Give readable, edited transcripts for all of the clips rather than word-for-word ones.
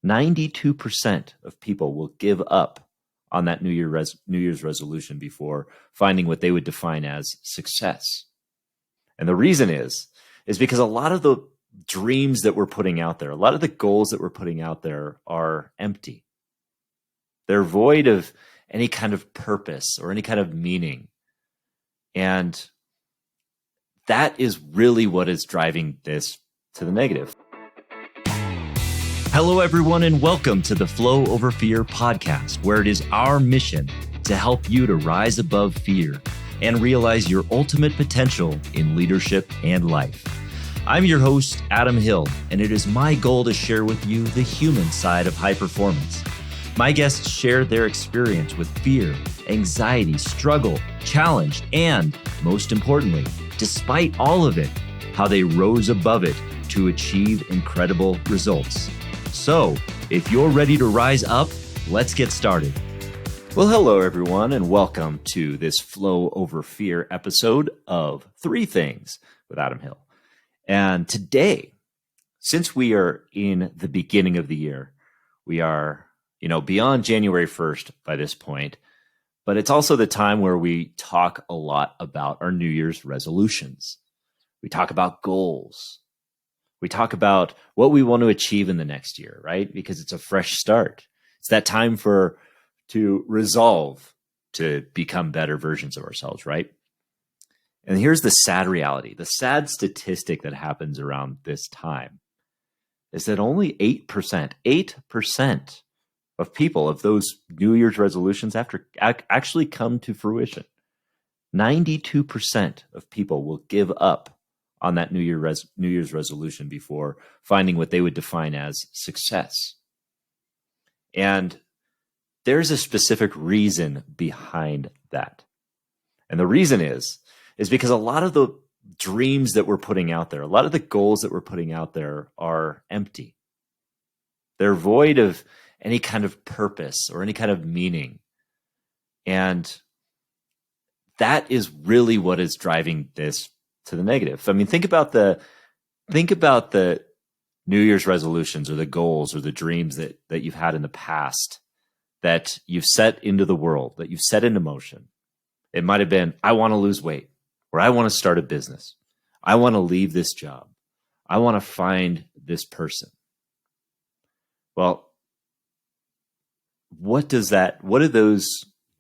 92% of people will give up on that New Year's resolution before finding what they would define as success. And the reason is because a lot of the dreams that we're putting out there, a lot of the goals that we're putting out there are empty. They're void of any kind of purpose or any kind of meaning. And that is really what is driving this to the negative. Hello, everyone, and welcome to the Flow Over Fear podcast, where it is our mission to help you to rise above fear and realize your ultimate potential in leadership and life. I'm your host, Adam Hill, and it is my goal to share with you the human side of high performance. My guests share their experience with fear, anxiety, struggle, challenge, and most importantly, despite all of it, how they rose above it to achieve incredible results. So, if you're ready to rise up, let's get started. Well, hello, everyone, and welcome to this Flow Over Fear episode of 3 Things with Adam Hill. And today, since we are in the beginning of the year, we are, beyond January 1st by this point, but it's also the time where we talk a lot about our New Year's resolutions. We talk about goals. We talk about what we want to achieve in the next year, right? Because it's a fresh start. It's that time to resolve to become better versions of ourselves, right? And here's the sad reality. The sad statistic that happens around this time is that only 8% of people, of those New Year's resolutions actually come to fruition. 92% of people will give up on that New Year's resolution before finding what they would define as success. And there's a specific reason behind that. And the reason is because a lot of the dreams that we're putting out there, a lot of the goals that we're putting out there are empty. They're void of any kind of purpose or any kind of meaning. And that is really what is driving this to the negative. I mean, think about the New Year's resolutions or the goals or the dreams that you've had in the past that you've set into the world, that you've set into motion. It might have been, I want to lose weight, or I want to start a business. I want to leave this job. I want to find this person. Well, what do those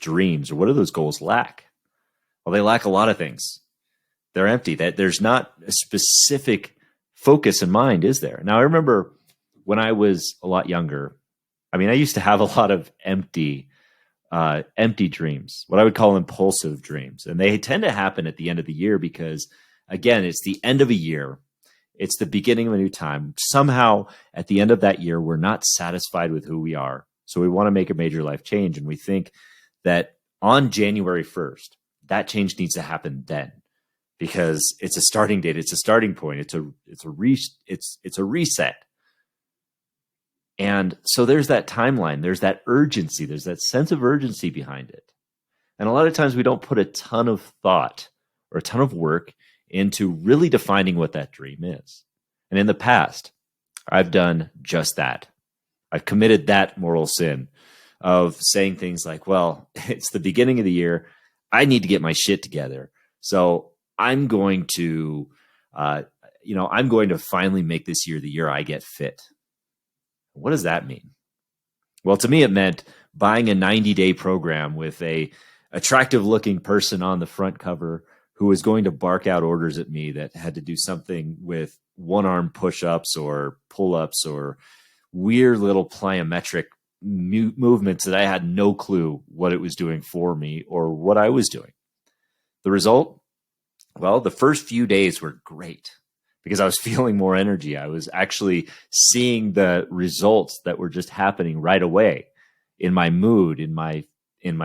dreams or what do those goals lack? Well, they lack a lot of things. They're empty. That there's not a specific focus in mind, is there? Now, I remember when I was a lot younger, I used to have a lot of empty dreams, what I would call impulsive dreams. And they tend to happen at the end of the year because, again, it's the end of a year. It's the beginning of a new time. Somehow, at the end of that year, we're not satisfied with who we are. So we want to make a major life change. And we think that on January 1st, that change needs to happen then. Because it's a starting date, it's a starting point, it's a reset. And so there's that timeline, there's that urgency, there's that sense of urgency behind it. And a lot of times we don't put a ton of thought or a ton of work into really defining what that dream is. And in the past, I've done just that. I've committed that moral sin of saying things like, well, it's the beginning of the year, I need to get my shit together. So I'm going to finally make this year the year I get fit. What does that mean? Well, to me, it meant buying a 90-day program with a attractive looking person on the front cover who was going to bark out orders at me that had to do something with one-arm push-ups or pull-ups or weird little plyometric movements that I had no clue what it was doing for me or what I was doing. The result? Well, the first few days were great because I was feeling more energy. I was actually seeing the results that were just happening right away in my mood, in my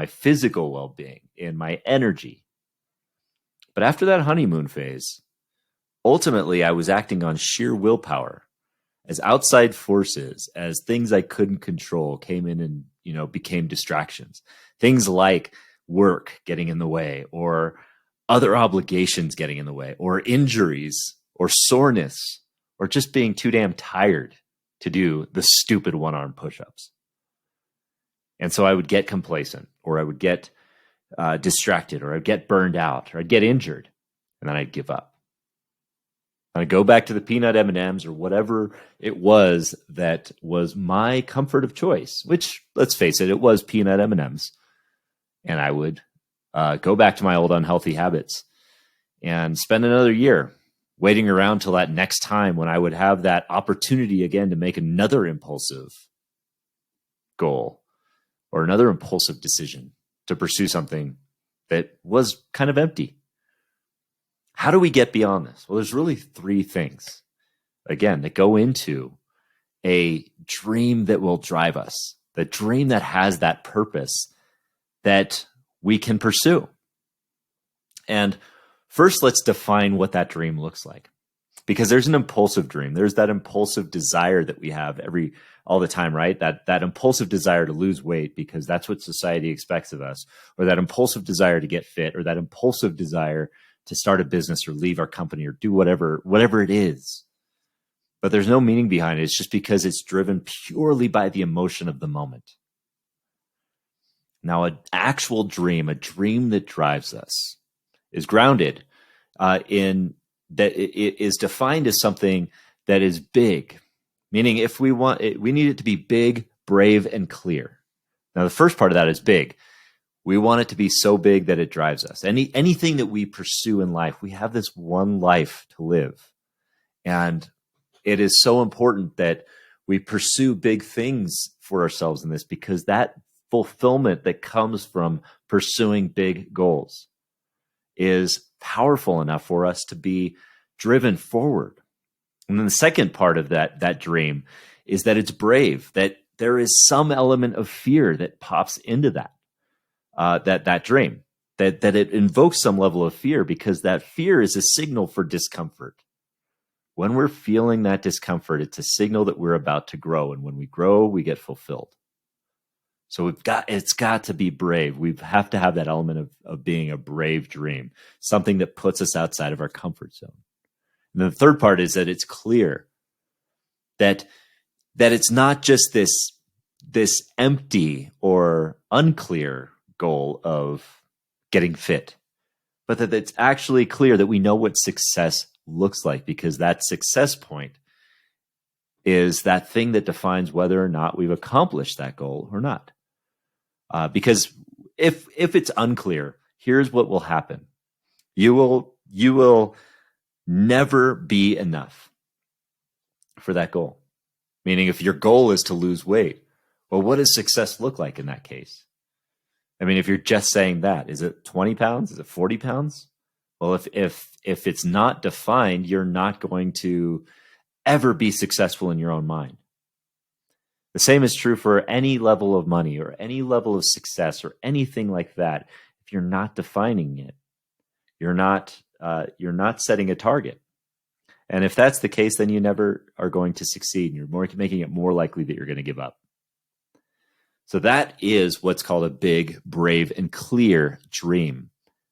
physical well-being, in my energy. But after that honeymoon phase, ultimately I was acting on sheer willpower as outside forces, as things I couldn't control came in and, became distractions. Things like work getting in the way, or other obligations getting in the way, or injuries, or soreness, or just being too damn tired to do the stupid one-arm push-ups. And so I would get complacent, or I would get distracted, or I'd get burned out, or I'd get injured, and then I'd give up. I'd go back to the peanut M&Ms or whatever it was that was my comfort of choice, which, let's face it, it was peanut M&Ms. And I would go back to my old unhealthy habits and spend another year waiting around till that next time when I would have that opportunity again to make another impulsive goal or another impulsive decision to pursue something that was kind of empty. How do we get beyond this? Well, there's really three things, again, that go into a dream that will drive us, the dream that has that purpose that we can pursue. And first, let's define what that dream looks like, because there's an impulsive dream. There's that impulsive desire that we have all the time, right? That impulsive desire to lose weight because that's what society expects of us, or that impulsive desire to get fit, or that impulsive desire to start a business or leave our company or do whatever it is. But there's no meaning behind it. It's just because it's driven purely by the emotion of the moment. Now, an actual dream, a dream that drives us, is grounded in that it is defined as something that is big, meaning if we want it, we need it to be big, brave, and clear. Now, the first part of that is big. We want it to be so big that it drives us. Anything that we pursue in life, we have this one life to live. And it is so important that we pursue big things for ourselves in this, because that fulfillment that comes from pursuing big goals is powerful enough for us to be driven forward. And then the second part of that dream is that it's brave, that there is some element of fear that pops into that dream, that it invokes some level of fear, because that fear is a signal for discomfort. When we're feeling that discomfort, it's a signal that we're about to grow. And when we grow, we get fulfilled. So it's got to be brave. We have to have that element of being a brave dream, something that puts us outside of our comfort zone. And then the third part is that it's clear, that it's not just this empty or unclear goal of getting fit, but that it's actually clear that we know what success looks like, because that success point is that thing that defines whether or not we've accomplished that goal or not. Because if it's unclear, here's what will happen. You will never be enough for that goal. Meaning, if your goal is to lose weight, well, what does success look like in that case? I mean, if you're just saying that, is it 20 pounds? Is it 40 pounds? Well, if it's not defined, you're not going to ever be successful in your own mind. The same is true for any level of money or any level of success or anything like that. If you're not defining it, you're not setting a target. And if that's the case, then you never are going to succeed, and you're making it more likely that you're going to give up. So that is what's called a big, brave, and clear dream,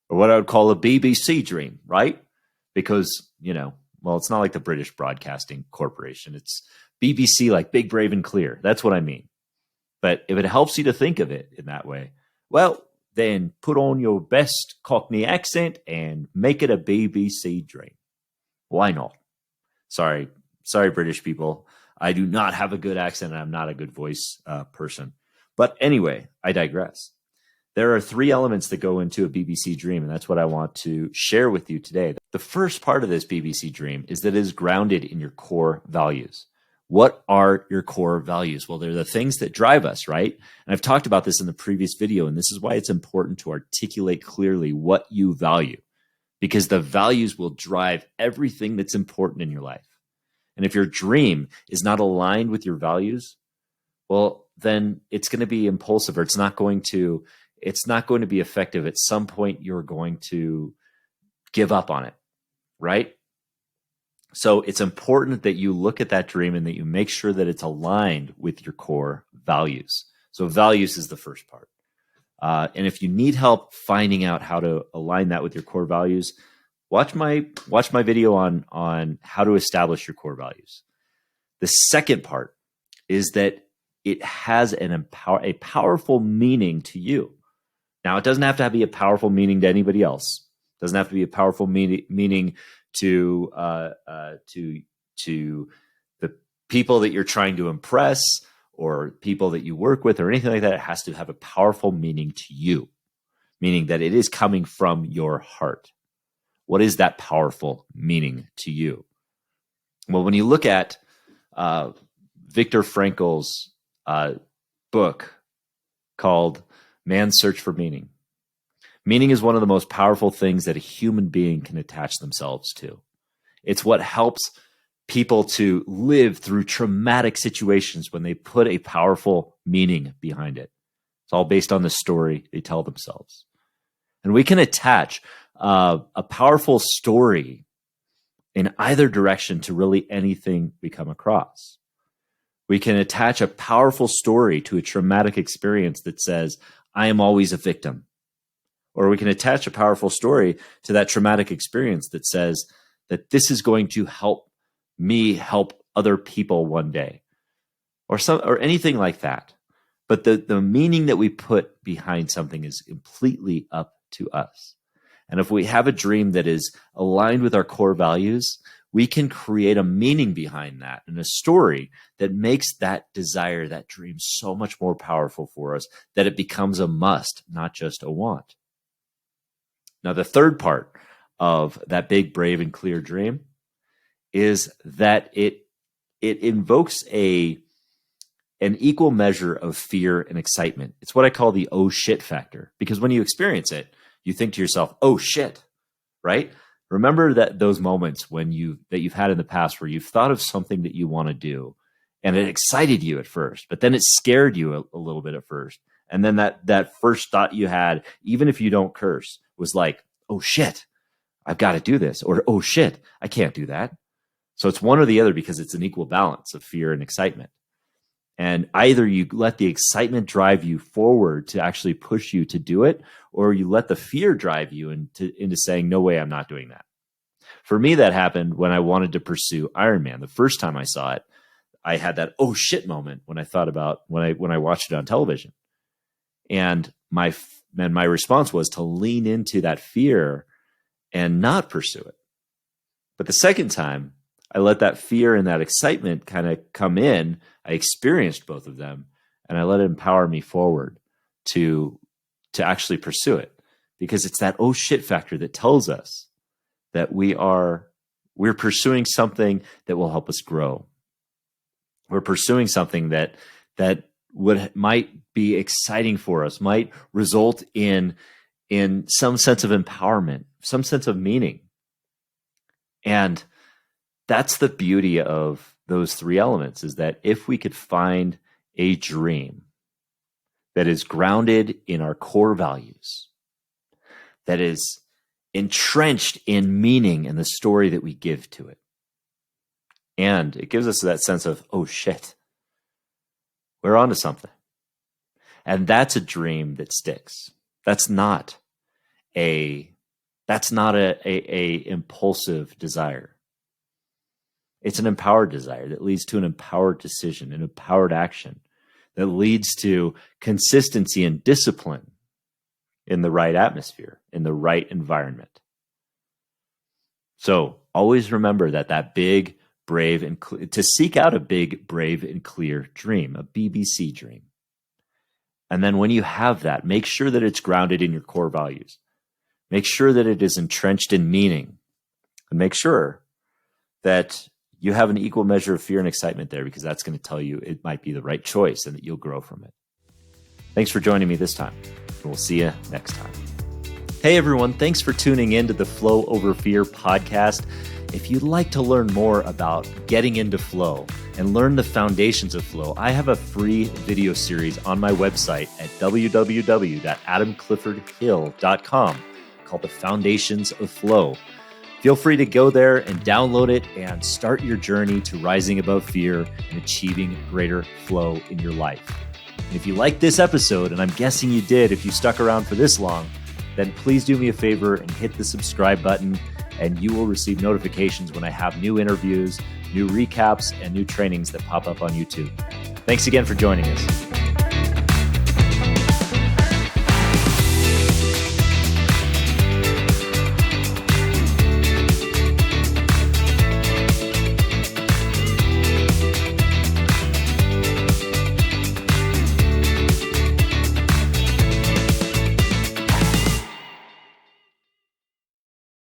or what I would call a BBC dream, right? Because, it's not like the British Broadcasting Corporation. It's BBC, like big, brave, and clear. That's what I mean. But if it helps you to think of it in that way, well, then put on your best Cockney accent and make it a BBC dream. Why not? Sorry, British people. I do not have a good accent, and I'm not a good voice person. But anyway, I digress. There are three elements that go into a BBC dream, and that's what I want to share with you today. The first part of this BBC dream is that it is grounded in your core values. What are your core values? Well, they're the things that drive us, right? And I've talked about this in the previous video, and this is why it's important to articulate clearly what you value, because the values will drive everything that's important in your life. And if your dream is not aligned with your values, well, then it's going to be impulsive, or it's not going to be effective. At some point, you're going to give up on it, right? So it's important that you look at that dream and that you make sure that it's aligned with your core values. So values is the first part. And if you need help finding out how to align that with your core values, watch my video on how to establish your core values. The second part is that it has a powerful meaning to you. Now, it doesn't have to be a powerful meaning to anybody else. It doesn't have to be a powerful meaning to the people that you're trying to impress or people that you work with or anything like that. It has to have a powerful meaning to you, meaning that it is coming from your heart. What is that powerful meaning to you? Well, when you look at Viktor Frankl's book called Man's Search for Meaning, meaning is one of the most powerful things that a human being can attach themselves to. It's what helps people to live through traumatic situations when they put a powerful meaning behind it. It's all based on the story they tell themselves. And we can attach a powerful story in either direction to really anything we come across. We can attach a powerful story to a traumatic experience that says, I am always a victim. Or we can attach a powerful story to that traumatic experience that says that this is going to help me help other people one day, or anything like that. But the meaning that we put behind something is completely up to us. And if we have a dream that is aligned with our core values, we can create a meaning behind that and a story that makes that desire, that dream, so much more powerful for us that it becomes a must, not just a want. Now, the third part of that big, brave, and clear dream is that it invokes an equal measure of fear and excitement. It's what I call the oh shit factor, because when you experience it, you think to yourself, oh shit, right? Remember those moments that you've had in the past where you've thought of something that you want to do and it excited you at first, but then it scared you a little bit at first. And then that first thought you had, even if you don't curse, was like, oh shit, I've got to do this, or oh shit, I can't do that. So it's one or the other because it's an equal balance of fear and excitement. And either you let the excitement drive you forward to actually push you to do it, or you let the fear drive you into saying, no way, I'm not doing that. For me, that happened when I wanted to pursue Ironman. The first time I saw it, I had that oh shit moment when I thought about when I watched it on television. And my response was to lean into that fear and not pursue it. But the second time, I let that fear and that excitement kind of come in. I experienced both of them, and I let it empower me forward to actually pursue it, because it's that oh shit factor that tells us that we're pursuing something that will help us grow. We're pursuing something that might be exciting for us, might result in some sense of empowerment, some sense of meaning. And that's the beauty of those three elements, is that if we could find a dream that is grounded in our core values, that is entrenched in meaning and the story that we give to it, and it gives us that sense of, oh shit, we're onto something. And that's a dream that sticks. That's not a impulsive desire. It's an empowered desire that leads to an empowered decision, an empowered action that leads to consistency and discipline in the right atmosphere, in the right environment. So always remember that big, brave, and to seek out a big, brave, and clear dream, a BBC dream. And then when you have that, make sure that it's grounded in your core values. Make sure that it is entrenched in meaning, and make sure that you have an equal measure of fear and excitement there, because that's going to tell you it might be the right choice and that you'll grow from it. Thanks for joining me this time. We'll see you next time. Hey everyone, thanks for tuning in to the Flow Over Fear podcast. If you'd like to learn more about getting into flow and learn the foundations of flow, I have a free video series on my website at www.adamcliffordhill.com called The Foundations of Flow. Feel free to go there and download it and start your journey to rising above fear and achieving greater flow in your life. And if you liked this episode, and I'm guessing you did if you stuck around for this long, then please do me a favor and hit the subscribe button, and you will receive notifications when I have new interviews, new recaps, and new trainings that pop up on YouTube. Thanks again for joining us.